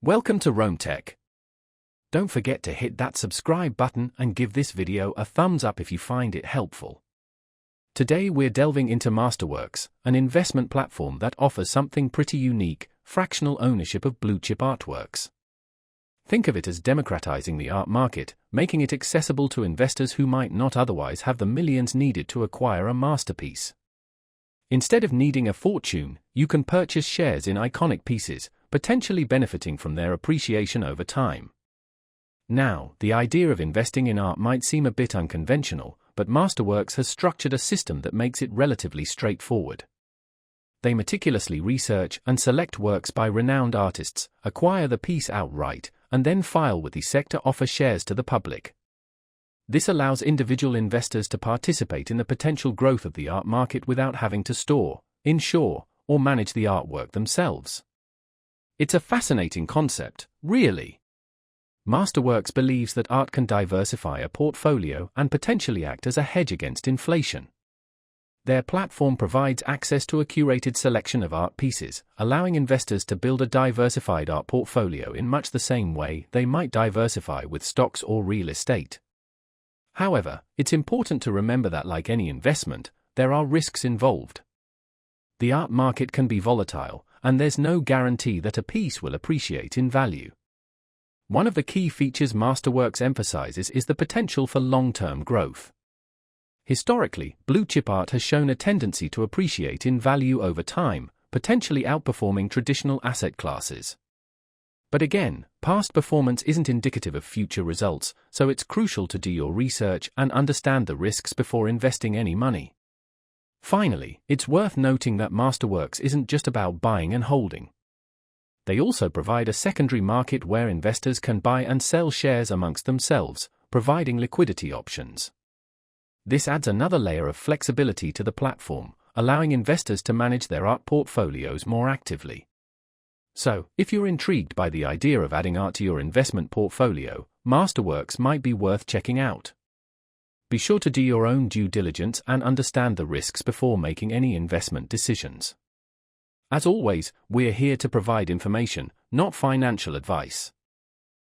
Welcome to Rome Tech. Don't forget to hit that subscribe button and give this video a thumbs up if you find it helpful. Today we're delving into Masterworks, an investment platform that offers something pretty unique: fractional ownership of blue-chip artworks. Think of it as democratizing the art market, making it accessible to investors who might not otherwise have the millions needed to acquire a masterpiece. Instead of needing a fortune, you can purchase shares in iconic pieces, potentially benefiting from their appreciation over time. Now, the idea of investing in art might seem a bit unconventional, but Masterworks has structured a system that makes it relatively straightforward. They meticulously research and select works by renowned artists, acquire the piece outright, and then file with the SEC to offer shares to the public. This allows individual investors to participate in the potential growth of the art market without having to store, insure, or manage the artwork themselves. It's a fascinating concept, really. Masterworks believes that art can diversify a portfolio and potentially act as a hedge against inflation. Their platform provides access to a curated selection of art pieces, allowing investors to build a diversified art portfolio in much the same way they might diversify with stocks or real estate. However, it's important to remember that, like any investment, there are risks involved. The art market can be volatile, and there's no guarantee that a piece will appreciate in value. One of the key features Masterworks emphasizes is the potential for long-term growth. Historically, blue-chip art has shown a tendency to appreciate in value over time, potentially outperforming traditional asset classes. But again, past performance isn't indicative of future results, so it's crucial to do your research and understand the risks before investing any money. Finally, it's worth noting that Masterworks isn't just about buying and holding. They also provide a secondary market where investors can buy and sell shares amongst themselves, providing liquidity options. This adds another layer of flexibility to the platform, allowing investors to manage their art portfolios more actively. So, if you're intrigued by the idea of adding art to your investment portfolio, Masterworks might be worth checking out. Be sure to do your own due diligence and understand the risks before making any investment decisions. As always, we're here to provide information, not financial advice.